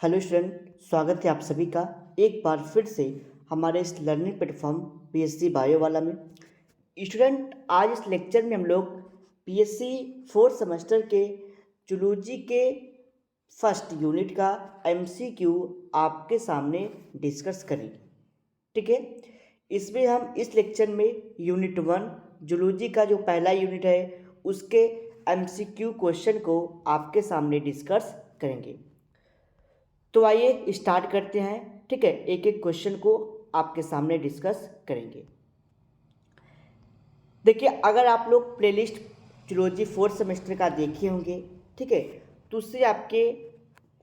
Hello student, स्वागत है आप सभी का एक बार फिर से हमारे इस लर्निंग प्लेटफॉर्म पीएससी बायो वाला में। स्टूडेंट, आज इस लेक्चर में हम लोग पीएससी फोर्थ सेमेस्टर के जूलॉजी के फर्स्ट यूनिट का एमसीक्यू आपके सामने डिस्कस करेंगे। ठीक है, इसमें हम इस लेक्चर में यूनिट 1 जूलॉजी का जो पहला यूनिट है उसके एमसीक्यू क्वेश्चन को आपके सामने डिस्कस करेंगे। तो आइए स्टार्ट करते हैं। ठीक है, एक एक क्वेश्चन को आपके सामने डिस्कस करेंगे। देखिए, अगर आप लोग प्लेलिस्ट जूलॉजी फोर्थ सेमेस्टर का देखे होंगे, ठीक है, तो उससे आपके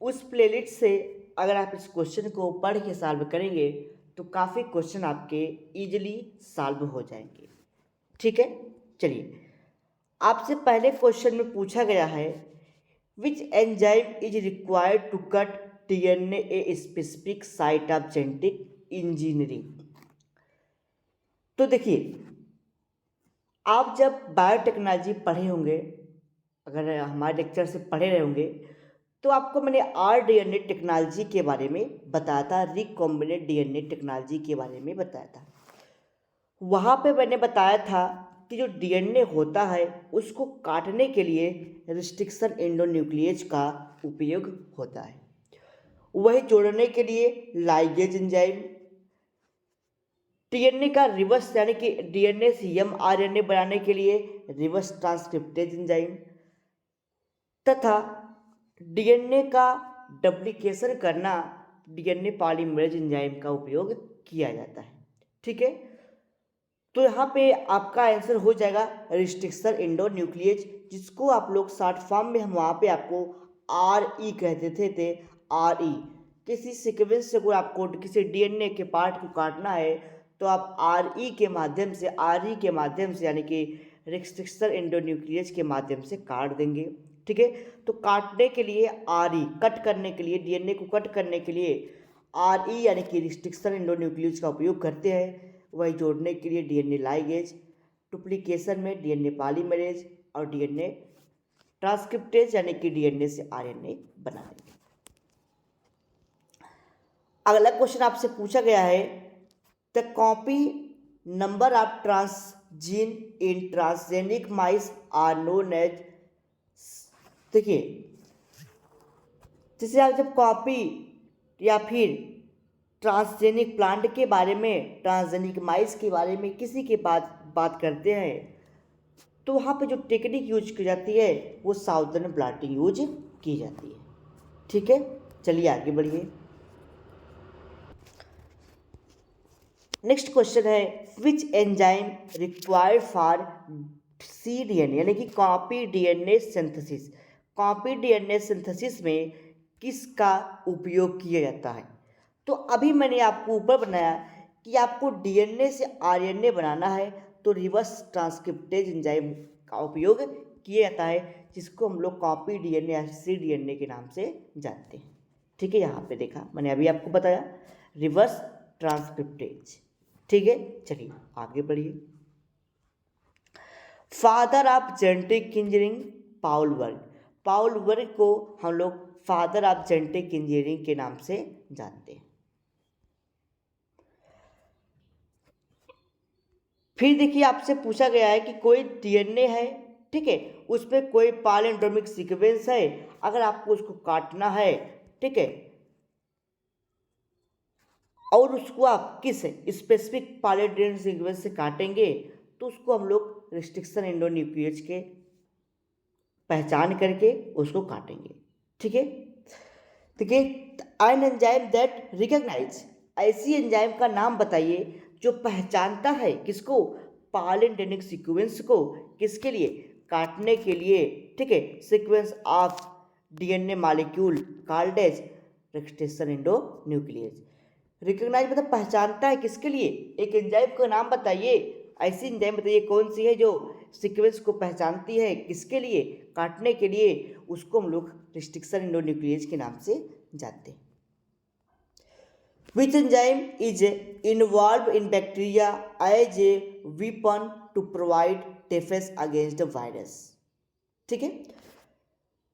उस प्लेलिस्ट से अगर आप इस क्वेश्चन को पढ़ के सॉल्व करेंगे तो काफ़ी क्वेश्चन आपके इजीली सॉल्व हो जाएंगे। ठीक है, चलिए, आपसे पहले क्वेश्चन में पूछा गया है which enzyme is required to cut DNA a specific site of genetic engineering. तो देखिए, आप जब बायोटेक्नोलॉजी पढ़े होंगे, अगर हमारे लेक्चर से पढ़े रहे होंगे, तो आपको मैंने आरडीएनए टेक्नोलॉजी के बारे में बताया था, रिकॉम्बिनेंट डीएनए टेक्नोलॉजी के बारे में बताया था। वहाँ पे मैंने बताया था कि जो डीएनए होता है उसको काटने के लिए रिस्ट्रिक्शन एंडोन्यूक्लियेज का उपयोग होता है, वही जोड़ने के लिए लाइगेज एंजाइम, डीएनए का रिवर्स यानी कि डीएनए से एमआरएनए बनाने के लिए रिवर्स ट्रांसक्रिप्टेज एंजाइम, तथा डीएनए का डुप्लीकेशन करना डीएनए पॉलीमरेज एंजाइम का उपयोग किया जाता है। ठीक है, तो यहाँ पे आपका आंसर हो जाएगा रिस्ट्रिक्शन एंडोन्यूक्लियेज, जिसको आप लोग शॉर्ट फॉर्म में हम वहाँ पे आपको आरई कहते थे आरई। किसी सीक्वेंस से कोई आपको किसी डीएनए के पार्ट को काटना है तो आप आरई के माध्यम से, आरई के माध्यम से यानी कि रिस्ट्रिक्शन एंडोन्यूक्लियेज के माध्यम से काट देंगे। ठीक है, तो काटने के लिए आरई, कट करने के लिए डीएनए को कट करने के लिए आरई यानी कि रिस्ट्रिक्शन एंडोन्यूक्लियेज का उपयोग करते हैं, वही जोड़ने के लिए डीएनए लाइगेज, डुप्लीकेशन में डीएनए पॉलीमरेज और डीएनए ट्रांसक्रिप्टेज यानी कि डीएनए से आरएनए बना देंगे। अगला क्वेश्चन आपसे पूछा गया है the copy number of transgene in transgenic mice are known as. देखिए, जैसे आप जब कॉपी या फिर ट्रांसजेनिक प्लांट के बारे में, ट्रांसजेनिक माइस के बारे में किसी के बात करते हैं तो वहाँ पे जो टेक्निक यूज की जाती है वो साउदर्न ब्लॉटिंग यूज की जाती है। ठीक है, चलिए आगे बढ़िए। नेक्स्ट क्वेश्चन है which enzyme required for C DNA यानी कि copy DNA synthesis. Copy DNA synthesis में किसका उपयोग किया जाता है? तो अभी मैंने आपको ऊपर बनाया कि आपको डीएनए से आरएनए बनाना है तो रिवर्स ट्रांसक्रिप्टेज एंजाइम का उपयोग किया जाता है, जिसको हम लोग कॉपी डीएनए या सी डीएनए के नाम से जानते हैं। ठीक है, यहाँ पे देखा मैंने अभी आपको बताया रिवर्स ट्रांसक्रिप्टेज। ठीक है, चलिए आगे बढ़िए। फादर ऑफ जेनेटिक इंजीनियरिंग पाउल वर्ग। पाउल वर्ग को हम लोग फादर ऑफ जेनेटिक इंजीनियरिंग के नाम से जानते हैं। फिर देखिए, आपसे पूछा गया है कि कोई डीएनए है, ठीक है, उसमें कोई पैलिंड्रोमिक सीक्वेंस है, अगर आपको उसको काटना है, ठीक है, और उसको आप किस स्पेसिफिक पैलिंड्रोमिक सीक्वेंस से काटेंगे तो उसको हम लोग रिस्ट्रिक्शन एंडोन्यूक्लियेज के पहचान करके उसको काटेंगे। ठीक है, देखिए, एन एंजाइम दैट रिकॉग्नाइज, ऐसी एंजाइम का नाम बताइए जो पहचानता है किसको, पैलिंड्रोमिक सीक्वेंस को, किसके लिए, काटने के लिए। ठीक है, sequence of DNA molecule called as restriction endonuclease. Recognise मतलब पहचानता है किसके लिए, एक एंजाइम का नाम बताइए, ऐसी एंजाइम बताइए कौन सी है जो सीक्वेंस को पहचानती है किसके लिए, काटने के लिए, उसको हम लोग रिस्ट्रिक्शन एंडोन्यूक्लियेज के नाम से जानते हैं। Which enzyme is involve in bacteria as a weapon to provide defence against virus. ठीक है,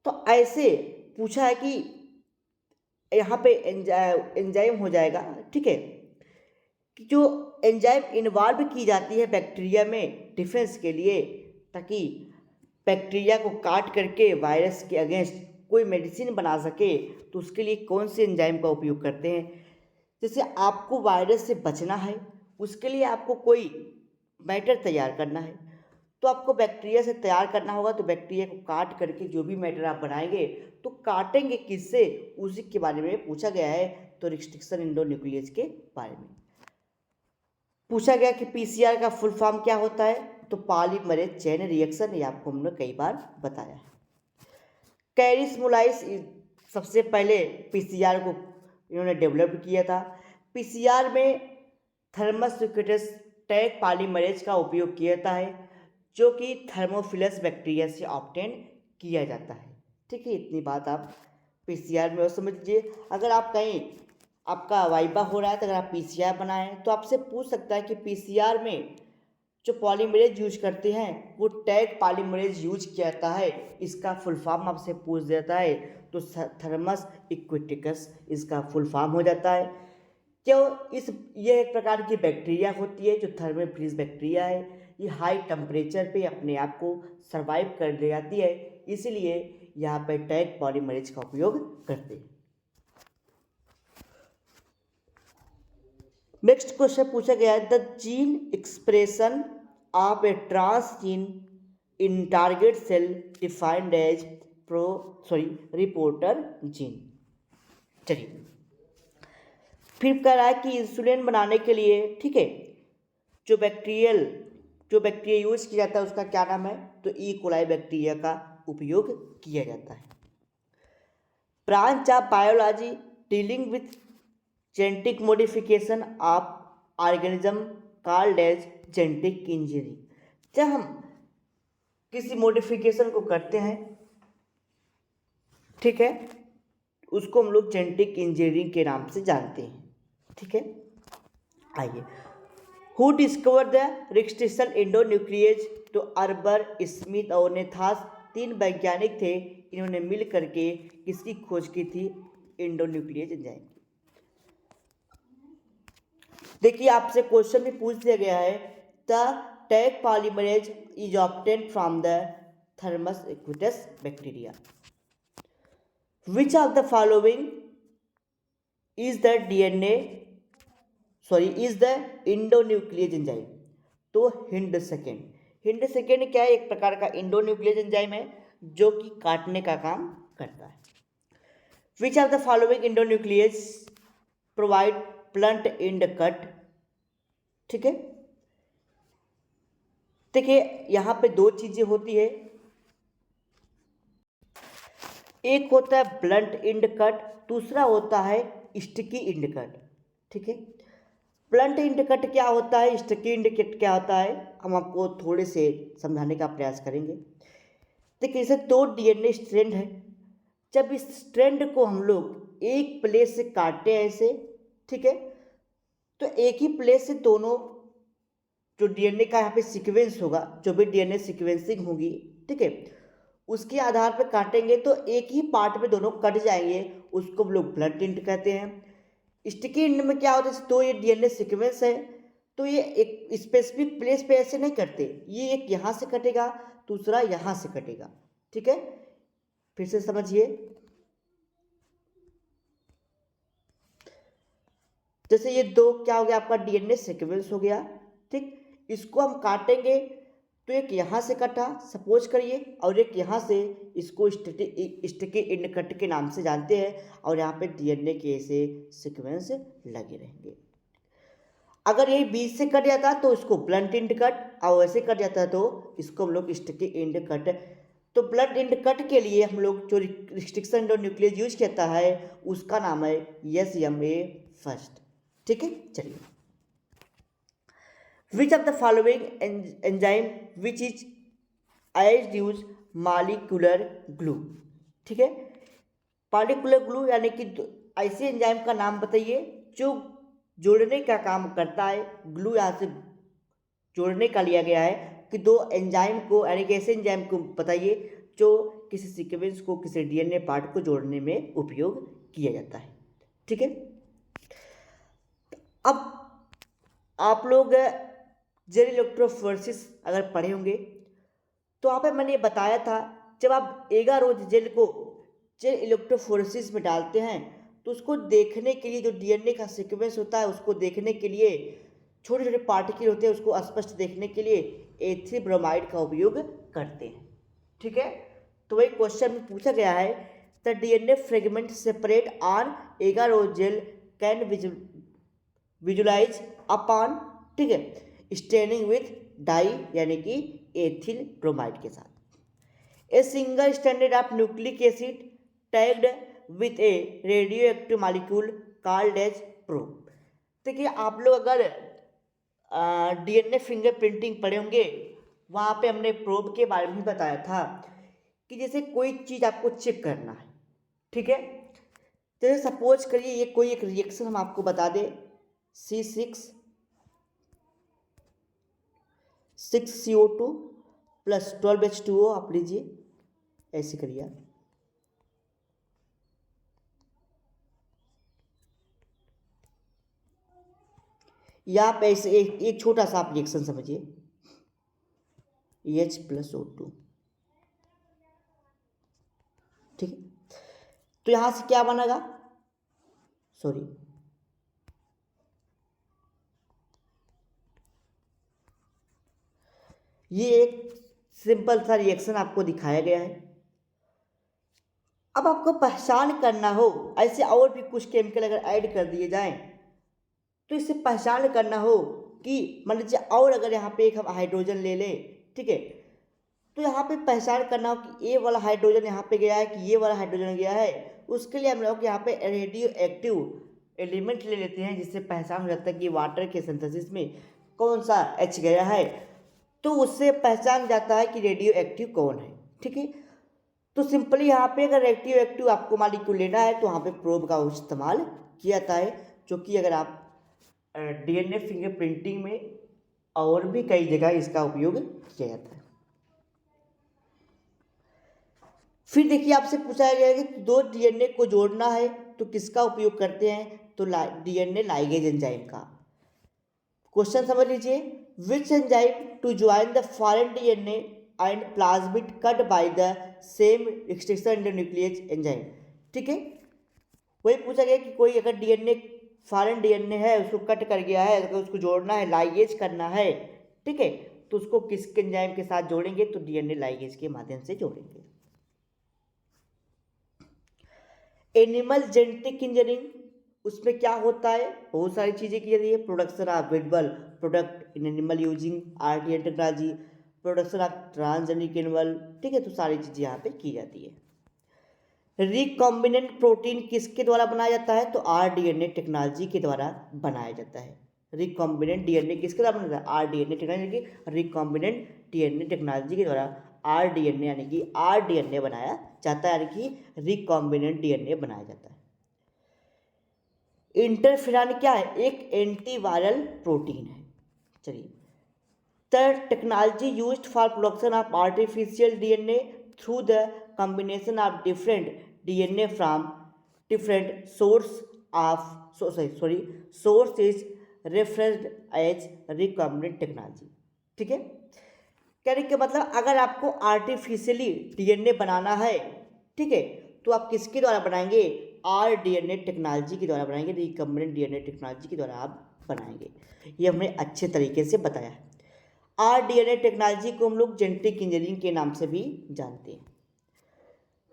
तो ऐसे पूछा है कि यहाँ पे एंजाइम हो जाएगा, ठीक है, कि जो एंजाइम इन्वॉल्व की जाती है बैक्टीरिया में डिफेंस के लिए, ताकि बैक्टीरिया को काट करके वायरस के अगेंस्ट कोई मेडिसिन बना सके, तो उसके लिए कौन से एंजाइम का उपयोग करते हैं। जैसे आपको वायरस से बचना है, उसके लिए आपको कोई मैटर तैयार करना है, तो आपको बैक्टीरिया से तैयार करना होगा। तो बैक्टीरिया को काट करके जो भी मैटर आप बनाएंगे, तो काटेंगे किससे, उसी के बारे में पूछा गया है। तो रिस्ट्रिक्शन एंडोन्यूक्लियस के बारे में पूछा गया कि पीसीआर का फुल फॉर्म क्या होता है, तो पॉलीमरेज चेन रिएक्शन, ये आपको हमने कई बार बताया है। कैरिस मुलाइस सबसे पहले पीसीआर को इन्होंने डेवलप किया था। पीसीआर में थर्मस यूकेटस टैग पॉलीमरेज का उपयोग किया जाता है, जो कि थर्मोफिलस बैक्टीरिया से ऑब्टेन किया जाता है। ठीक है, इतनी बात आप पीसीआर में और समझ लीजिए। अगर आप कहीं आपका वाइबा हो रहा है, तो अगर आप पीसीआर बनाएं, तो आपसे पूछ सकता है कि पीसीआर में जो पॉलीमरेज यूज करते हैं वो टैग पॉलीमरेज यूज किया जाता है, इसका फुल फॉर्म आपसे पूछ देता है, तो थर्मस इक्विटिकस इसका फुल फॉर्म हो जाता है। क्यों, ये एक प्रकार की बैक्टीरिया होती है जो थर्मोफिलस बैक्टीरिया है। ये हाई टेम्परेचर पे अपने आप को सर्वाइव कर ले जाती है, इसीलिए यहाँ पे टैग पॉलीमरेज का उपयोग करते हैं। नेक्स्ट क्वेश्चन पूछा गया है, the gene expression of a transgene in target cell defined as reporter gene. चलिए, फिर कह रहा है कि इंसुलिन बनाने के लिए, ठीक है, जो बैक्टीरिया यूज किया जाता है उसका क्या नाम है, तो ई कोलाई बैक्टीरिया का उपयोग किया जाता है। Branch of biology dealing with genetic modification of organism called as genetic engineering. जब हम किसी मॉडिफिकेशन को करते हैं, ठीक है, उसको हम लोग जेनेटिक इंजीनियरिंग के नाम से जानते हैं। ठीक है, आइए, who discover the restriction endonuclease, तो अर्बर, स्मिथ और नेथास 3 वैज्ञानिक थे, इन्होंने मिल करके किसकी खोज की थी, एंडोन्यूक्लियस एंजाइम की। देखिए, आपसे क्वेश्चन भी पूछ दिया गया है, the tag polymerase is obtained from the thermos Equitas bacteria, which of the following is the is the endonuclease enzyme, तो हिंड सेकेंड क्या है, एक प्रकार का एंडोन्यूक्लियस एंजाइम है जो कि काटने का काम करता है। विच of the following endonuclease provide blunt and cut. ठीक है, देखिए यहां पे 2 चीजें होती है, एक होता है ब्लंट एंड कट, दूसरा होता है स्टिकी एंड कट। ठीक है, ब्लंट एंड कट क्या होता है, स्टिकी एंड कट क्या होता है, हम आपको थोड़े से समझाने का प्रयास करेंगे। देखिए, जैसे 2 डीएनए स्ट्रैंड है, जब इस स्ट्रैंड को हम लोग एक प्लेस से काटते हैं ऐसे, ठीक है, तो एक ही प्लेस से दोनों जो डीएनए का यहाँ पे सीक्वेंस होगा, जो भी डीएनए सीक्वेंसिंग होगी, ठीक है, उसके आधार पर काटेंगे तो एक ही पार्ट में दोनों कट जाएंगे, उसको हम लोग ब्लंट एंड कहते हैं। स्टिकी एंड में क्या होता है, तो ये डीएनए सीक्वेंस है, तो ये एक स्पेसिफिक प्लेस पे ऐसे नहीं करते, ये एक यहाँ से कटेगा, दूसरा यहाँ से कटेगा। ठीक है, फिर से समझिए, जैसे ये 2 क्या हो गया, आपका डीएनए सीक्वेंस हो गया, ठीक, इसको हम काटेंगे तो एक यहाँ से कटा सपोज करिए, और एक यहाँ से, इसको स्टिकी एंड कट के नाम से जानते हैं, और यहाँ पे डीएनए के ऐसे सीक्वेंस लगे रहेंगे। अगर यही बीच से कट जाता तो इसको ब्लंट एंड कट, और ऐसे कट जाता तो इसको हम लोग स्टिकी एंड कट। तो ब्लंट एंड कट के लिए हम लोग जो रिस्ट्रिक्शन एंडोन्यूक्लियस यूज करता है उसका नाम है SMA फर्स्ट। ठीक है, चलिए, which of the following enzyme which is as use molecular glue. ठीक है, मॉलिक्यूलर ग्लू यानी कि ऐसे एंजाइम का नाम बताइए जो जोड़ने का काम करता है। ग्लू यहाँ से जोड़ने का लिया गया है कि 2 एंजाइम को, यानी कि ऐसे एंजाइम को बताइए जो किसी सीक्वेंस को, किसी डीएनए पार्ट को जोड़ने में उपयोग किया जाता है। ठीक है। अब आप लोग जेल इलेक्ट्रोफोरेसिस अगर पढ़े होंगे तो यहाँ पे मैंने बताया था, जब आप एगारोज जेल को जेल इलेक्ट्रोफोरेसिस में डालते हैं तो उसको देखने के लिए जो डीएनए का सीक्वेंस होता है उसको देखने के लिए छोटे छोटे पार्टिकल होते हैं, उसको स्पष्ट देखने के लिए एथिल ब्रोमाइड का उपयोग करते हैं। ठीक है, तो वही क्वेश्चन में पूछा गया है, the DNA fragment separate on agarose gel can visualise upon, ठीक है, स्टेनिंग विथ डाई यानी कि एथिल ब्रोमाइड के साथ। A single standard of nucleic acid tagged with a radio active molecule called as probe. देखिए आप लोग अगर डीएनए फिंगरप्रिंटिंग पढ़े होंगे, वहाँ पे हमने प्रोब के बारे में भी बताया था कि जैसे कोई चीज़ आपको चेक करना है, ठीक है, जैसे सपोज करिए ये कोई एक रिएक्शन हम आपको बता दें, C6CO2 प्लस 12H2O आप लीजिए, ऐसे करिए आप। या आप ऐसे एक छोटा सा आप रिएक्शन समझिए, H+O2, ठीक है, तो यहां से क्या बनेगा, सॉरी ये एक सिंपल सा रिएक्शन आपको दिखाया गया है। अब आपको पहचान करना हो, ऐसे और भी कुछ केमिकल अगर ऐड कर दिए जाएं तो इससे पहचान करना हो कि मान लीजिए, और अगर यहाँ पे एक हम हाइड्रोजन ले लें, ठीक है, तो यहाँ पे पहचान करना हो कि ये वाला हाइड्रोजन यहाँ पे गया है कि ये वाला हाइड्रोजन गया है, उसके लिए हम लोग यहाँ पे रेडियो एक्टिव एलिमेंट ले लेते हैं, जिससे पहचान हो जाता है कि वाटर के सिंथेसिस में कौन सा H गया है, तो उससे पहचान जाता है कि रेडियो एक्टिव कौन है। ठीक है, तो सिंपली यहाँ पे अगर रेडियो एक्टिव आपको मॉलिक्यूल लेना है तो वहाँ पे प्रोब का इस्तेमाल किया जाता है, जो कि अगर आप डीएनए फिंगरप्रिंटिंग में और भी कई जगह इसका उपयोग किया जाता है। फिर देखिए आपसे पूछा गया है कि दो डीएनए को जोड़ना है तो किसका उपयोग करते हैं, तो डीएनए लाइगेज एंजाइम का। क्वेश्चन समझ लीजिए, which enzyme to join the foreign DNA and plasmid cut by the same restriction nucleus enzyme. ठीक है, वही पूछा गया कि कोई अगर डीएनए फॉरेन डीएनए है उसको कट कर गया है, अगर उसको जोड़ना है, लाइगेज करना है, ठीक है, तो उसको किस एंजाइम के साथ जोड़ेंगे, तो डीएनए लाइगेज के माध्यम से जोड़ेंगे। एनिमल जेनेटिक इंजीनियरिंग, उसमें क्या होता है, बहुत सारी चीज़ें की जाती है, production of vegetable product in animal using RTN technology, production of transgenic animal, ठीक है, तो सारी चीज़ें यहाँ पे की जाती है। रिकॉम्बिनेंट प्रोटीन किसके द्वारा बनाया जाता है, तो आरडीएनए टेक्नोलॉजी के द्वारा बनाया जाता है। रिकॉम्बिनेंट डीएनए किसके द्वारा बनाया जाता है, आरडीएनए टेक्नोलॉजी की, रिकॉम्बिनेंट डीएनए टेक्नोलॉजी के द्वारा आरडीएनए यानी कि आरडीएनए बनाया जाता है, यानी कि रिकॉम्बिनेंट डीएनए बनाया जाता है। इंटरफेरॉन क्या है, एक एंटीवायरल प्रोटीन है। चलिए, the technology used for production of artificial DNA through the combination of different DNA from different source is referred as recombinant technology। ठीक है, कहने के मतलब अगर आपको आर्टिफिशियली डीएनए बनाना है, ठीक है, तो आप किसके द्वारा बनाएंगे, आरडीएनए टेक्नोलॉजी के द्वारा बनाएंगे, रिकॉम्बिनेंट डीएनए टेक्नोलॉजी के द्वारा आप बनाएंगे। ये हमने अच्छे तरीके से बताया है। आरडीएनए टेक्नोलॉजी को हम लोग जेनेटिक इंजीनियरिंग के नाम से भी जानते हैं।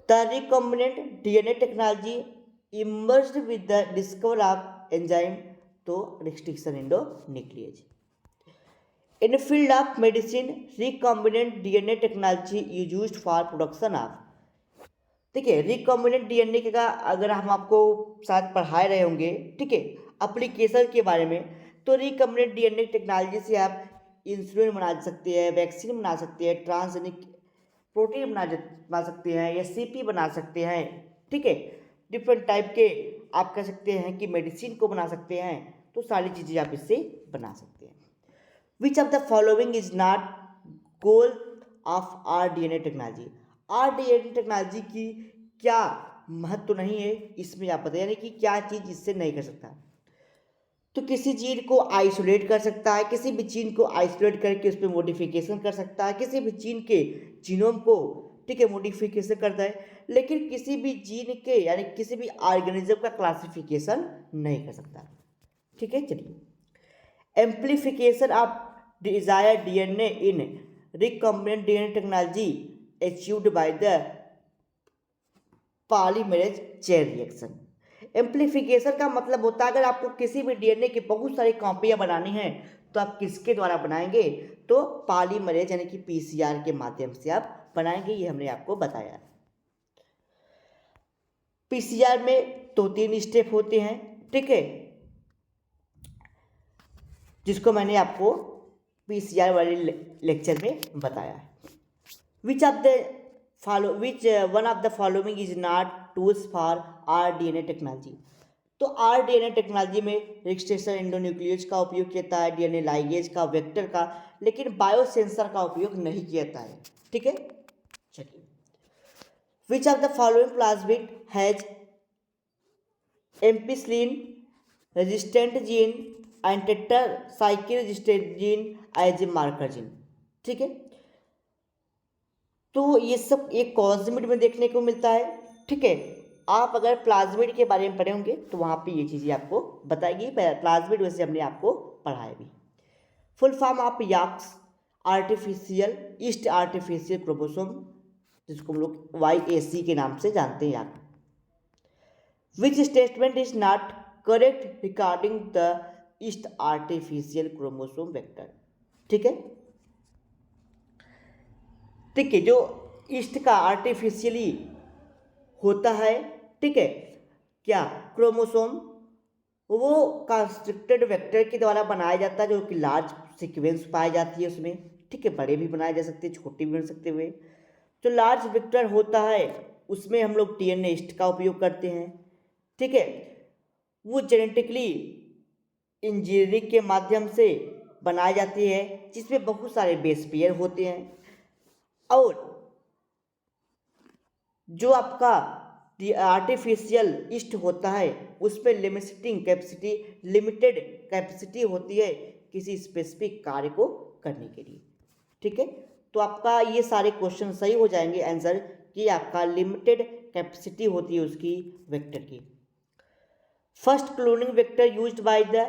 The recombinant DNA technology emerged with the discovery of enzyme to restriction endonuclease. In the field of medicine, recombinant DNA technology is used for production of, देखिए रिकॉम्बिनेंट डीएनए का अगर हम आपको साथ पढ़ाए रहे होंगे, ठीक है, एप्लीकेशन के बारे में, तो रिकॉम्बिनेंट डीएनए टेक्नोलॉजी से आप इंसुलिन बना सकते हैं, वैक्सीन बना सकते हैं, ट्रांसजेनिक प्रोटीन बना सकते हैं, या सीपी बना सकते हैं, ठीक है, डिफरेंट टाइप के आप कह सकते हैं कि मेडिसिन को बना सकते हैं, तो सारी चीज़ें आप इससे बना सकते हैं। विच of the following is not goal of rDNA technology, rDNA technology की क्या महत्व नहीं है इसमें आप बताइए, यानी कि क्या चीज़ इससे नहीं कर सकता। तो किसी जीन को आइसोलेट कर सकता है, किसी भी जीन को आइसोलेट करके उस पर मॉडिफिकेशन कर सकता है, किसी भी जीन के जीनोम को, ठीक है, मॉडिफिकेशन करता है, लेकिन किसी भी जीन के यानी किसी भी ऑर्गेनिज्म का क्लासिफिकेशन नहीं कर सकता। ठीक है, चलिए amplification of desire DNA in recombinant DNA technology achieved by the polymerase chain reaction. Amplification का मतलब होता है अगर आपको किसी भी डीएनए की बहुत सारी कॉपियां बनानी है तो आप किसके द्वारा बनाएंगे, तो पॉलीमरेज यानी कि पीसीआर के माध्यम से आप बनाएंगे, ये हमने आपको बताया। पीसीआर में तो 3 स्टेप होते हैं, ठीक है, जिसको मैंने आपको पीसीआर वाले लेक्चर में बताया है। Which one of the following is not tools for rDNA technology. तो आरडीएनए टेक्नोलॉजी में रजिस्ट्रेशन एंडोन्यूक्लियोज का उपयोग किया जाता है, डीएनए लाइगेज का, वेक्टर का, लेकिन बायोसेंसर का उपयोग नहीं किया जाता है। ठीक है, चलिए which of the following plasmid has ampicillin resistant gene and tetracycline resistant gene as a marker gene. ठीक है, तो ये सब एक कॉस्मिड में देखने को मिलता है। ठीक है, आप अगर प्लाज्मिड के बारे में पढ़े होंगे तो वहाँ पे ये चीज़ें आपको बताएगी। प्लाज्मिड वैसे हमने आपको पढ़ाया भी। Full form of YACs artificial yeast artificial chromosome, जिसको हम लोग YAC के नाम से जानते हैं। YAC which statement is not correct regarding the yeast artificial chromosome vector. ठीक है, ठीक है, जो ईस्ट का आर्टिफिशियली होता है, ठीक है, क्या क्रोमोसोम, वो कंस्ट्रक्टेड वेक्टर के द्वारा बनाया जाता है, जो कि लार्ज सीक्वेंस पाई जाती है उसमें। ठीक है, बड़े भी बनाए जा सकते हैं, छोटे भी बन सकते हुए। जो लार्ज वेक्टर होता है उसमें हम लोग डीएनए ईस्ट का उपयोग करते हैं। ठीक है, वो जेनेटिकली इंजीनियरिंग के माध्यम से बनाई जाती है, जिसमें बहुत सारे बेस पेयर होते हैं, और जो आपका आर्टिफिशियल ईस्ट होता है उसमें लिमिटेड कैपेसिटी होती है किसी स्पेसिफिक कार्य को करने के लिए। ठीक है, तो आपका ये सारे क्वेश्चन सही हो जाएंगे आंसर, कि आपका लिमिटेड कैपेसिटी होती है उसकी वेक्टर की। First cloning vector used by the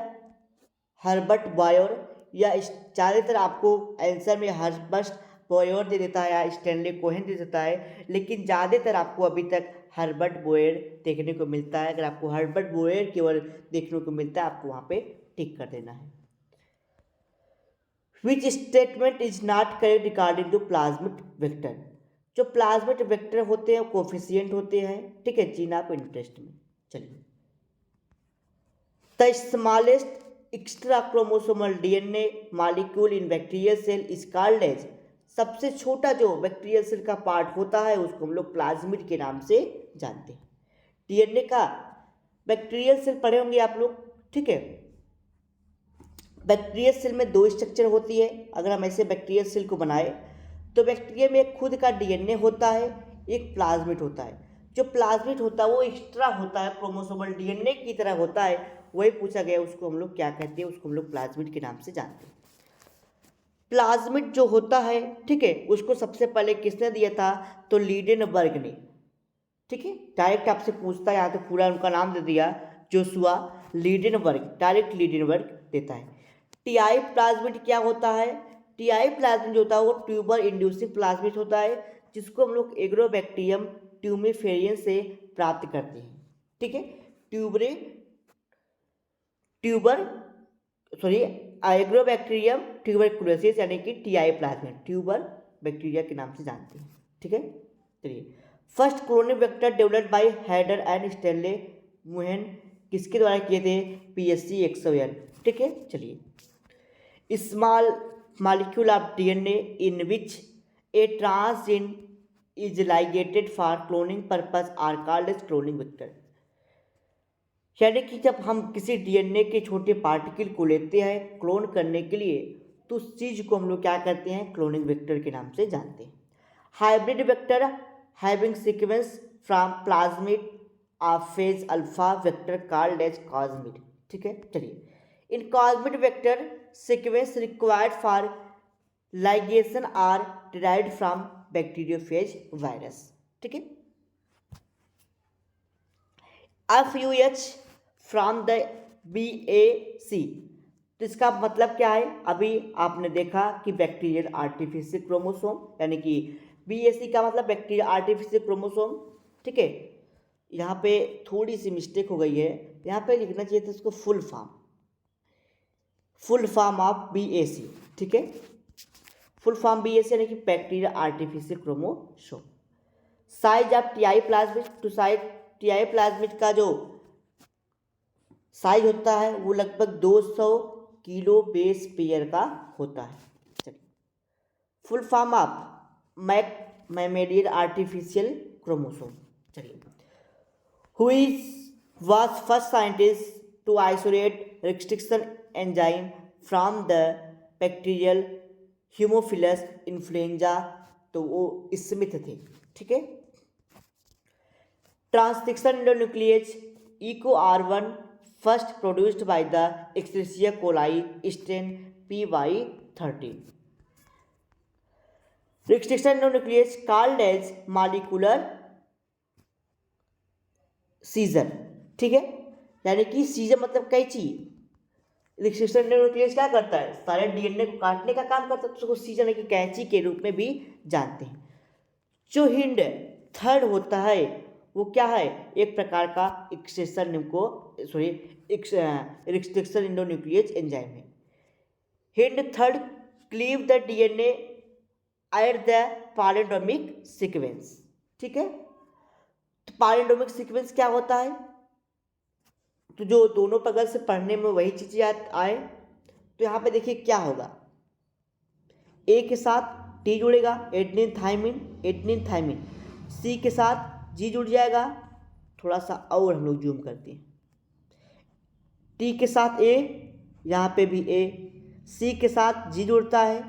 Herbert Boyer, या ज़्यादातर आपको आंसर में हर्बर्ट बॉयर दे देता है या स्टैनली कोहेन दे देता है, लेकिन ज़्यादातर आपको अभी तक हर्बर्ट बॉयर देखने को मिलता है। अगर आपको हर्बर्ट बॉयर केवल देखने को मिलता है, आपको वहाँ पे टिक कर देना है। Which statement is not correct regarding to plasmid vector. जो प्लाज्मिड वेक्टर होते हैं कोफिशिएंट होते हैं। ठीक है, जीन ऑफ इंटरेस्ट में चलिए, the smallest extra chromosomal DNA molecule in bacterial cell is called as. सबसे छोटा जो बैक्टीरियल सेल का पार्ट होता है उसको हम लोग प्लाज्मिड के नाम से जानते हैं। डीएनए का बैक्टीरियल सेल पढ़े होंगे आप लोग। ठीक है, बैक्टीरियल सेल में 2 स्ट्रक्चर होती है। अगर हम ऐसे बैक्टीरियल सेल को बनाए तो बैक्टीरिया में एक खुद का डीएनए होता है, एक प्लाज्मिड होता है। जो प्लाज्मिड होता है वो एक्स्ट्रा होता है, क्रोमोसोमल डीएनए की तरह होता है, वही पूछा गया उसको हम लोग क्या कहते हैं, उसको हम लोग प्लाज्मिड के नाम से जानते हैं। प्लाज्मिड जो होता है, ठीक है, उसको सबसे पहले किसने दिया था, तो लीडेनबर्ग ने। ठीक है, डायरेक्ट आपसे पूछता है, यहाँ तो पूरा उनका नाम दे दिया, जोशुआ लीडेनबर्ग, डायरेक्ट लीडेनबर्ग देता है। टीआई प्लाज्मिड क्या होता है, टीआई प्लाज्मिड जो होता है वो ट्यूबर इंड्यूसिंग प्लाज्मिड होता है, जिसको हम लोग एग्रोबैक्टीरियम ट्यूमिफेरियन से प्राप्त करते हैं। ठीक है, एग्रोबैक्टीरियम ट्यूबरकुलोसिस यानी कि टीआई प्लाज्मिड, ट्यूबर बैक्टीरिया के नाम से जानते हैं। ठीक है, चलिए first cloning vector developed by हैडर एंड स्टैनले मुहेन किसके द्वारा किए थे, PSC 101। ठीक है, चलिए small molecule of DNA in which a transgene is ligated for cloning purpose are called as cloning vector. यानी कि जब हम किसी डीएनए के छोटे पार्टिकल को लेते हैं क्लोन करने के लिए, तो उस चीज़ को हम लोग क्या करते हैं, क्लोनिंग वेक्टर के नाम से जानते हैं। Hybrid vector having sequence from plasmid phase alpha vector called as cosmid. ठीक है, चलिए इन cosmid vector sequence required for ligation are derived from bacteriophage virus. ठीक है, FUH from the BAC, तो इसका मतलब क्या है? अभी आपने देखा कि बैक्टीरियल आर्टिफिशियल क्रोमोसोम, यानी कि BAC का मतलब बैक्टीरियल आर्टिफिशियल क्रोमोसोम। ठीक है, यहाँ पे थोड़ी सी मिस्टेक हो गई है, यहाँ पे लिखना चाहिए था इसको फुल फॉर्म ऑफ BAC। ठीक है, फुल फॉर्म BAC यानी कि bacterial artificial chromosome. Size of TI plasmid, to size TI plasmid का जो साइज होता है वो लगभग 200 किलो बेस पेयर का होता है। चलिए, full form of mammalian artificial chromosome. चलिए, who was first scientist to isolate restriction enzyme from the bacterial Haemophilus influenza, तो वो स्मिथ थे। ठीक है, transcription एंडोन्यूक्लियेज EcoR1 first produced by the Escherichia coli strain PY13. Restriction endonuclease called as molecular scissor. ठीक है, यानी कि सीजर मतलब कैंची। रिस्ट्रिक्शन एंडोन्यूक्लियस क्या करता है? सारे DNA को काटने का काम करता है, तो उसको सीजर यानी कि कैंची के रूप में भी जानते हैं। जो हिंड थर्ड होता है वो क्या है? एक प्रकार का रिस्ट्रिक्शन एंडोन्यूक्लियस एंजाइम है। Hind third cleave the DNA at the palindromic sequence. ठीक है, तो पैलिंड्रोमिक सीक्वेंस क्या होता है? तो जो दोनों बगल से पढ़ने में वही चीज़ें आए, तो यहाँ पे देखिए क्या होगा। ए के साथ T जुड़ेगा, एडेनिन थाइमिन। C के साथ G जुड़ जाएगा, थोड़ा सा और हम लोग जूम करते हैं। T के साथ A, यहाँ पे भी A, C के साथ G जुड़ता है,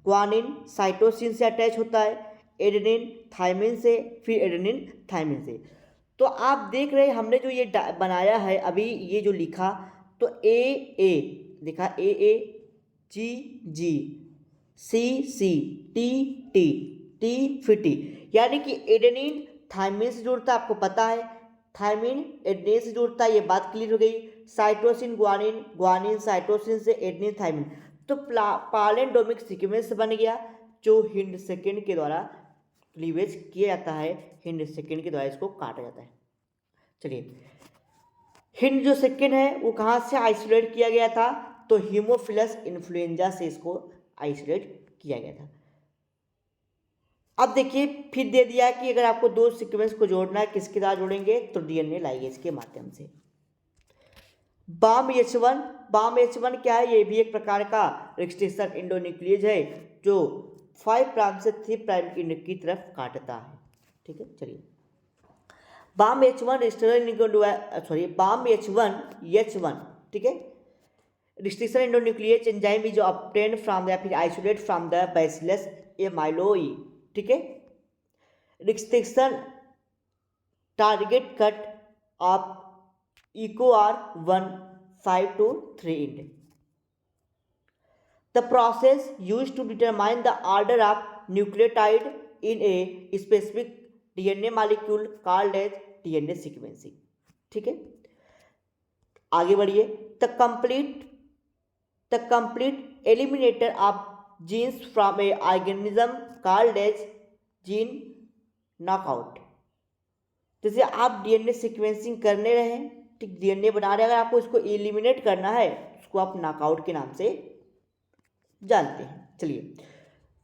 ग्वानिन साइटोसिन से अटैच होता है, एडेनिन थाइमिन से, फिर एडेनिन थाइमिन से। तो आप देख रहे हैं हमने जो ये बनाया है अभी, ये जो लिखा, तो A लिखा, A G C T फिर T, यानी कि एडेनिन थाइमिन से जुड़ता है, आपको पता है। थाइमिन एडेनिन से जुड़ता है, ये बात क्लियर हो गई। साइटोसिन ग्वानिन साइटोसिन से, एडेनिन थाइमिन, तो पैलिंड्रोमिक सीक्वेंस बन गया, जो हिंड सेकेंड के द्वारा क्लीवेज किया जाता है, हिंड सेकेंड के द्वारा इसको काटा जाता है। चलिए, हिंड जो सेकेंड है वो कहाँ से आइसोलेट किया गया था? तो हीमोफिलस इन्फ्लुएंजा से इसको आइसोलेट किया गया था। अब देखिए फिर दे दिया कि अगर आपको दो सीक्वेंस को जोड़ना है, किसके द्वारा जोड़ेंगे? तो DNA लाइगेज के माध्यम से। BAM-H1 क्या है? ये भी एक प्रकार का रिस्ट्रिक्शन एंडोन्यूक्लियेज है, जो 5 प्राइम से 3 प्राइम की तरफ काटता है। ठीक है, चलिए, BAM-H1 ठीक है, restriction endonuclease enzyme is obtained from the, फिर आइसोलेट फ्रॉम द बैसिलस एमाइलोई। ठीक है, restriction target cut of EcoR1 5 to 3 ind. The process used to determine the order of nucleotide in a specific DNA molecule called as DNA sequencing. ठीक है, आगे बढ़िए। The complete eliminator of genes from a organism called as gene knockout. जैसे आप DNA sequencing करने रहे, ठीक, DNA बना रहे, अगर आपको इसको एलिमिनेट करना है, उसको आप नॉकआउट के नाम से जानते हैं। चलिए,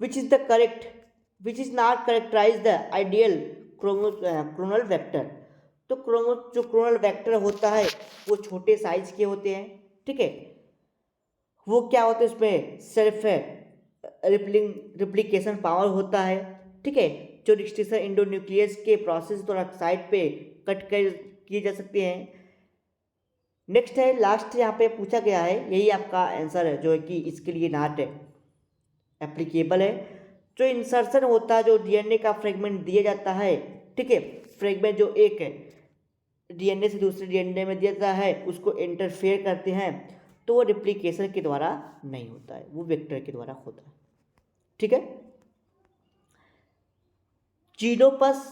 which is not characterise the ideal clonal vector. तो जो क्रोनल वेक्टर होता है वो छोटे साइज के होते हैं। ठीक है, वो क्या होता है? उसमें सेल्फ रिप्लिकेशन पावर होता है। ठीक है, जो रिस्ट्रिक्शन एंडोन्यूक्लियस के प्रोसेस द्वारा साइड पे कट कर किए जा सकते हैं। नेक्स्ट है, लास्ट यहाँ पे पूछा गया है, यही आपका आंसर है, जो है कि इसके लिए नॉट एप्लीकेबल है। जो इंसर्शन होता है, जो DNA का फ्रेगमेंट दिया जाता है, ठीक है, फ्रेगमेंट जो एक है, डीएनए से दूसरे डीएनए में दिया जाता है, उसको इंटरफेयर करते हैं, तो वो रिप्लिकेशन के द्वारा नहीं होता है, वो वेक्टर के द्वारा होता है। ठीक है। Xenopus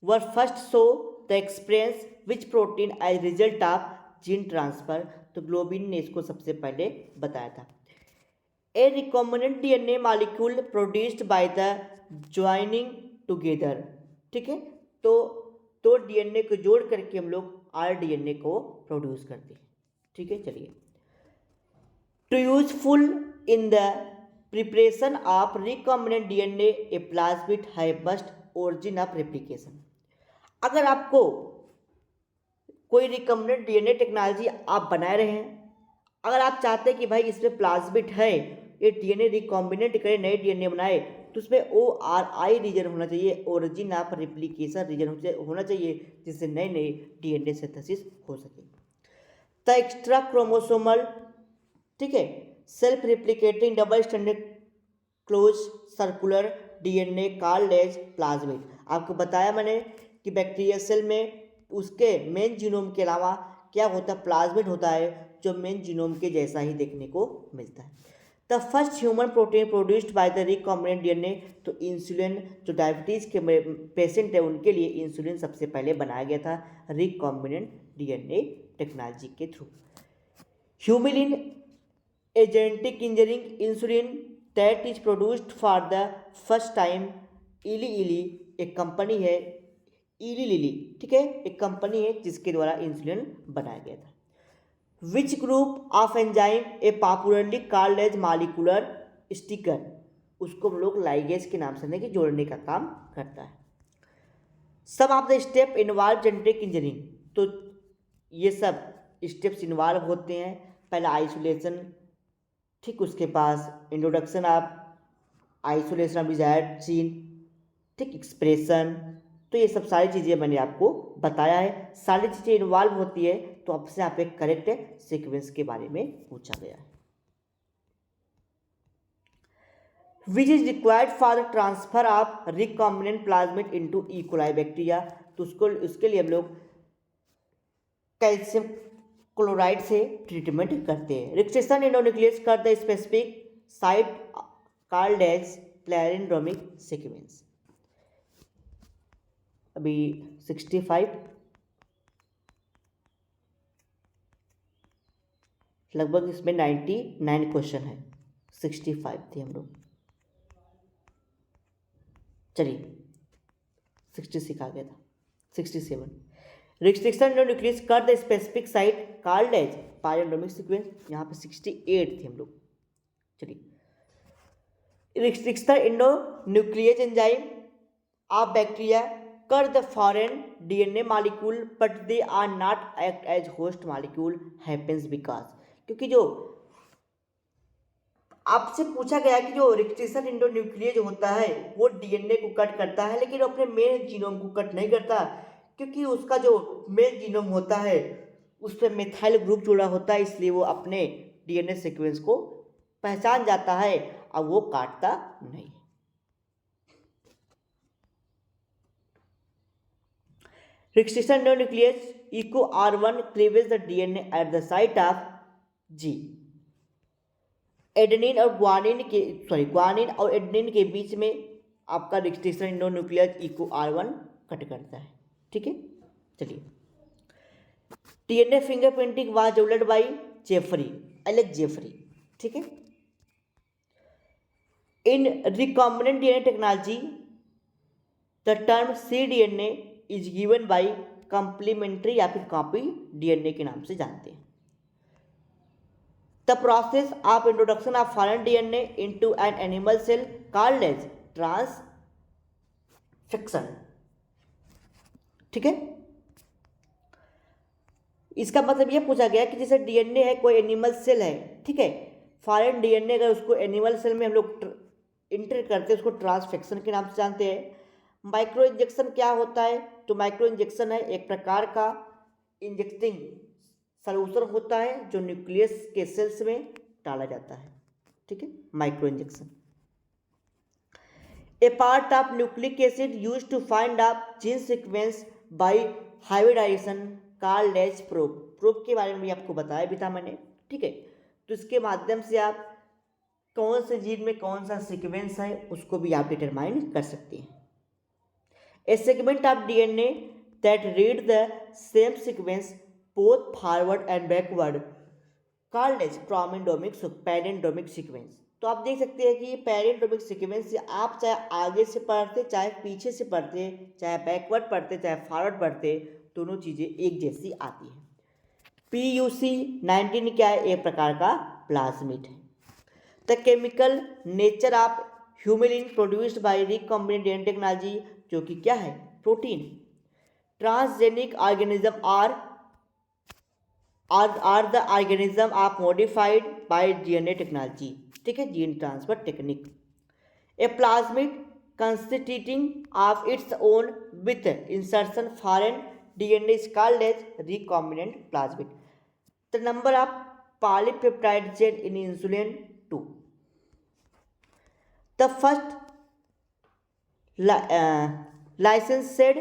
were first show the experience which protein as result of gene transfer, तो ग्लोबिन ने इसको सबसे पहले बताया था। A recombinant DNA molecule produced by the joining together. ठीक है, तो दो डीएनए को जोड़ करके हम लोग आरडीएनए को प्रोड्यूस करते हैं। ठीक है, चलिए। To useful in the preparation of recombinant DNA a plasmid है मस्ट ओरिजिन ऑफ रेप्लिकेशन। अगर आपको कोई रिकॉम्बिनेंट डीएनए टेक्नोलॉजी आप बना रहे हैं, अगर आप चाहते हैं कि भाई इसमें प्लाज्मिड है, ये डीएनए रिकॉम्बिनेंट करे, नए डीएनए बनाए, तो उसमें ORI रीजन होना चाहिए, ओरिजिन ऑफ रेप्लिकेशन रीजन होना चाहिए, जिससे नए नए डीएनए सिंथेसिस हो सके। द एक्स्ट्रा क्रोमोसोमल, ठीक है, self replicating double standard close circular DNA called as plasmid. आपको बताया मैंने कि बैक्टीरिया सेल में उसके मेन जीनोम के अलावा क्या होता है, प्लाज्मिड होता है, जो मेन जीनोम के जैसा ही देखने को मिलता है। The first human protein produced by the recombinant DNA, तो इंसुलिन, जो डायबिटीज़ के पेशेंट है उनके लिए इंसुलिन सबसे पहले बनाया गया था रिकॉम्बिनेंट डीएनए टेक्नोलॉजी के through. Humulin, a genetic engineering insulin that is produced for the first time, इली इली एक कंपनी है, इली लिली, ठीक है, एक कंपनी है जिसके द्वारा इंसुलिन बनाया गया था। Which group of enzyme a popularly called as molecular sticker, उसको हम लोग लाइगेज के नाम से कि जोड़ने का काम करता है। सब of the step involve genetic engineering, तो ये सब स्टेप्स इन्वॉल्व होते हैं। पहला आइसोलेशन, ठीक, उसके पास introduction of isolation of desired gene, ठीक, एक्सप्रेशन, तो ये सब सारी चीज़ें मैंने आपको बताया है। सारी चीज़ें इन्वॉल्व होती है, तो आपसे आप एक करेक्ट सीक्वेंस के बारे में पूछा गया है। Which is required for the transfer of recombinant plasmid into E coli bacteria, तो उसके लिए हम लोग कैल्शियम क्लोराइड से ट्रीटमेंट करते हैं। Restriction endonuclease cut the specific site called as palindromic sequence. अभी 65 लगभग इसमें 99 क्वेश्चन है, 65 थे हम लोग। चलिए 66 आ गया था, 67। Restriction nuclease cut the specific site called as palindromic sequence, यहाँ पे 68 थे हम लोग। चलिए restriction endonuclease enzyme of bacteria cut the foreign DNA molecule but they are not act as host molecule happens because, क्योंकि जो आपसे पूछा गया कि जो रिस्ट्रिक्शन इंडोन्यूक्लियस होता है वो डीएनए को कट करता है, लेकिन अपने मेन जीनोम को कट नहीं करता, क्योंकि उसका जो मेन जीनोम होता है उस पर मिथाइल ग्रुप जुड़ा होता है, इसलिए वो अपने डीएनए सीक्वेंस को पहचान जाता है और वो काटता नहीं। Restriction endonuclease echo R1 cleaves the DNA at the site of G। Adenine और ग्वानिन और एडेनिन के बीच में आपका restriction endonuclease eco R1 cut करता है। ठीक है, चलिए DNA fingerprinting was developed by Alex Jeffrey. ठीक है, in recombinant DNA technology the term cDNA is given by complementary या फिर कॉपी डीएनए के नाम से जानते हैं। The process of introduction of foreign DNA into an animal cell called as transfection. ठीक है, इसका मतलब यह पूछा गया कि जैसे डीएनए है, कोई एनिमल सेल है, ठीक है, फॉरेन डीएनए अगर उसको एनिमल सेल में हम लोग इंटर करते हैं उसको ट्रांसफेक्शन के नाम से जानते हैं। माइक्रो इंजेक्शन क्या होता है, तो माइक्रो इंजेक्शन है एक प्रकार का इंजेक्टिंग सॉल्यूशन होता है जो न्यूक्लियस के सेल्स में डाला जाता है। ठीक है, micro injection a part of nucleic acid used to find out gene sequence by hybridisation called as probe. Probe के बारे में भी आपको बताया भी था मैंने, ठीक है। तो इसके माध्यम से आप कौन से जीन में कौन सा सीक्वेंस है उसको भी आप डिटरमाइन कर सकते हैं। A segment of DNA that read the same sequence both forward and backward called as palindromic sequence. तो आप देख सकते हैं कि ये पैरेंडोमिक सीक्वेंस से आप चाहे आगे से पढ़ते, चाहे पीछे से पढ़ते, चाहे बैकवर्ड पढ़ते, चाहे फॉरवर्ड पढ़ते, दोनों चीज़ें एक जैसी आती हैं। PUC19 क्या है? एक प्रकार का प्लाज्मिड है। The chemical nature of humulin produced by recombinant DNA technology, जो कि क्या है? Protein. Transgenic organism are the organism of modified by DNA technology, ठीक है, gene transfer technique. A plasmid constituting of its own with insertion foreign DNA is called as recombinant plasmid. The number of polypeptide chain in insulin 2। The first licensed,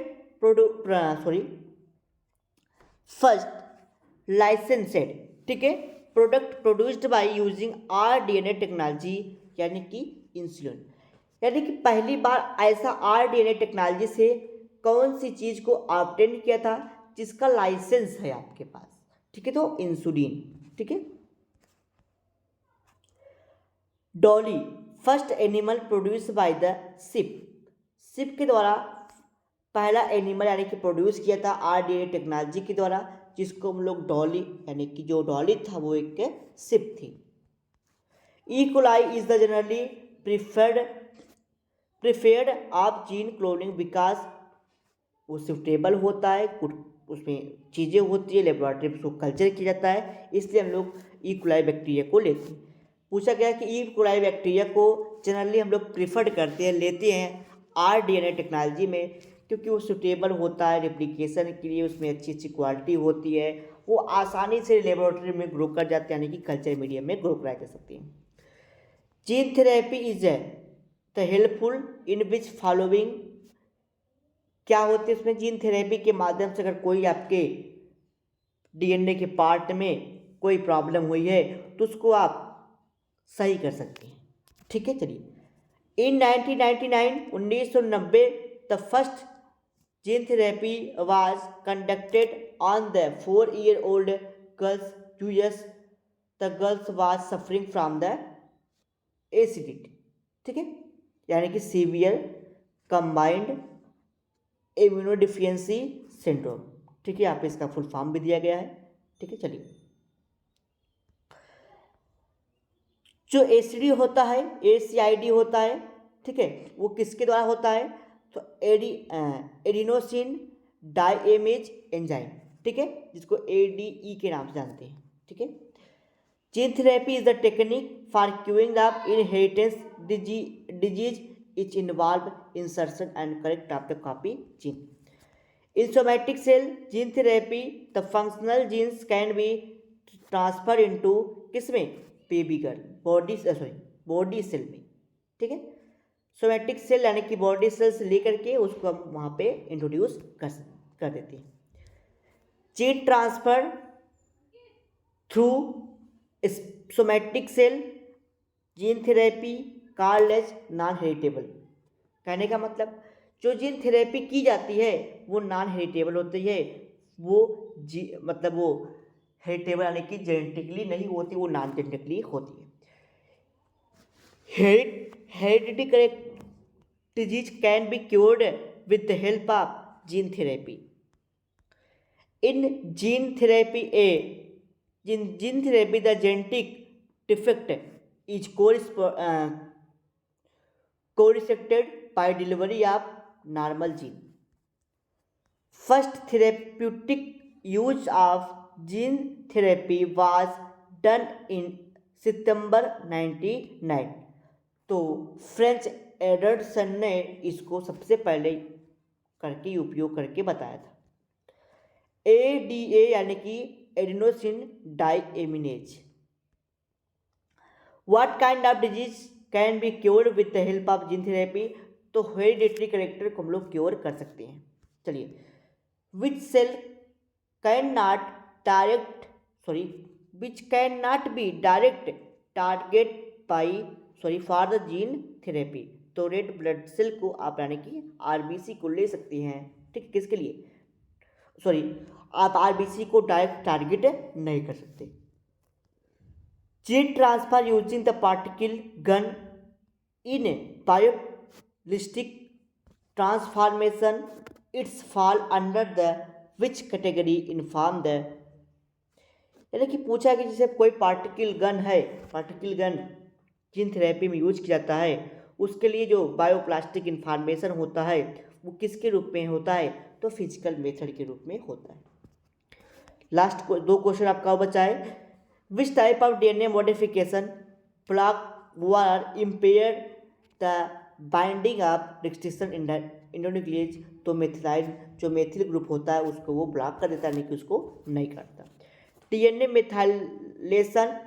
ठीक है, product produced by using rDNA technology, यानी कि insulin. यानी कि पहली बार ऐसा rDNA technology से कौन सी चीज़ को ऑब्टेन किया था जिसका लाइसेंस है आपके पास, ठीक है, तो इंसुलिन, ठीक है। Dolly first animal produce by the sheep के द्वारा पहला एनिमल यानी कि प्रोड्यूस किया था आरडीएनए टेक्नोलॉजी के द्वारा, जिसको हम लोग डॉली, यानी कि जो डॉली था वो एक सिप थी। E coli is the generally preferred of gene cloning because वो सुटेबल होता है, कुछ उसमें चीज़ें होती है, लेबोरेटरी में उसको कल्चर किया जाता है, इसलिए हम लोग ई कोलाई बैक्टीरिया को लेते हैं। पूछा गया कि ई कोलाई बैक्टीरिया को जनरली हम लोग प्रिफर्ड करते हैं, लेते हैं आरडीएनए टेक्नोलॉजी में, क्योंकि वो सुटेबल होता है रेप्लिकेशन के लिए, उसमें अच्छी अच्छी क्वालिटी होती है, वो आसानी से लेबोरेटरी में ग्रो कर जाते हैं, यानी कि कल्चर मीडियम में ग्रो कराई जा सकती हैं। Gene therapy is the helpful in which following, क्या होती है उसमें? जीन थेरेपी के माध्यम से अगर कोई आपके डीएनए के पार्ट में कोई प्रॉब्लम हुई है तो उसको आप सही कर सकते हैं, ठीक है। चलिए, इन 1990 the first gene therapy was conducted on the 4-year-old girls US. The girls was suffering from the acidity, ठीक है, यानी कि सीवियर कंबाइंड इम्यूनोडिफिशियंसी सिंड्रोम, ठीक है, यहाँ पे इसका फुल फॉर्म भी दिया गया है, ठीक है। चलिए, जो एसिडी होता है, एसीआईडी होता है, ठीक है, वो किसके द्वारा होता है? तो एडिनोसिन डाइएमेज एंजाइम, ठीक है, जिसको एडीई के नाम से जानते हैं, ठीक है। Gene therapy is the technique for curing of inheritance disease etch involve insertion and correct of the copy gene. In somatic cell gene therapy, the functional genes can be transferred into किसमें? Baby girl body cell में, ठीक है। Somatic cell यानी कि body cell से लेकर के उसको हम वहाँ पे इंट्रोड्यूस कर देते हैं। Gene transfer through somatic cell gene therapy called as non heritable. कहने का मतलब जो जीन थेरेपी की जाती है वो नॉन हेरिटेबल होती है, वो मतलब वो हेरिटेबल यानी कि जेनेटिकली नहीं होती, वो नॉन जेनेटिकली होती है। Heredity correct disease can be cured with the help of gene therapy. In gene therapy the genetic defect is corrected by delivery of normal gene. First therapeutic use of gene therapy was done in September 1999। तो French Anderson ने इसको सबसे पहले करके उपयोग करके बताया था। एडीए यानी कि adenosine deaminase. What kind of disease can be cured with the help of gene therapy? तो हेरिडिटरी करेक्टर को हम लोग क्योर कर सकते हैं। चलिए, which cell can not direct which cannot be direct target by for the gene therapy. तो red blood cell को आप यानी कि आरबीसी को ले सकती हैं, ठीक, किसके लिए, आप आरबीसी को डायरेक्ट टारगेट नहीं कर सकते। Gene transfer using the particle gun in biolistic transformation it's fall under the which category inform the, यानी कि पूछा है कि जैसे कोई पार्टिकल गन जीन थेरेपी में यूज किया जाता है, उसके लिए जो बायोप्लास्टिक इन्फॉर्मेशन होता है वो किसके रूप में होता है, तो फिजिकल मेथड के रूप में होता है। लास्ट दो क्वेश्चन आपका बचा है, which type of DNA modification block were impair the binding of restriction endonuclease. तो मेथिलाइड जो मेथिल ग्रुप होता है उसको वो ब्लॉक कर देता है, नहीं कि उसको नहीं करता। DNA methylation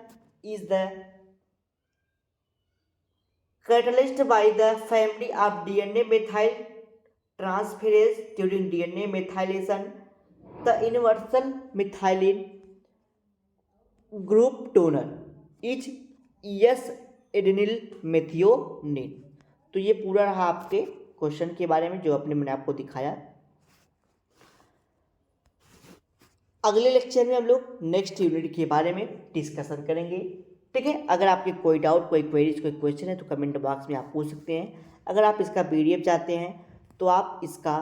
is the catalyzed by the family of DNA methyl transferase during DNA methylation. The universal methylene group donor is S-adenyl methionine। तो ये पूरा रहा आपके क्वेश्चन के बारे में जो मैंने आपको दिखाया। अगले लेक्चर में हम लोग नेक्स्ट यूनिट के बारे में डिस्कशन करेंगे, ठीक है। अगर आपके कोई डाउट, कोई क्वेरीज, कोई क्वेश्चन है तो कमेंट बॉक्स में आप पूछ सकते हैं। अगर आप इसका पीडीएफ चाहते हैं तो आप इसका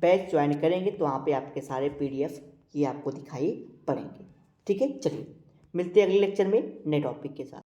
बैच ज्वाइन करेंगे तो वहाँ पे आपके सारे पीडीएफ ये आपको दिखाई पड़ेंगे, ठीक है। चलिए मिलते हैं अगले लेक्चर में नए टॉपिक के साथ।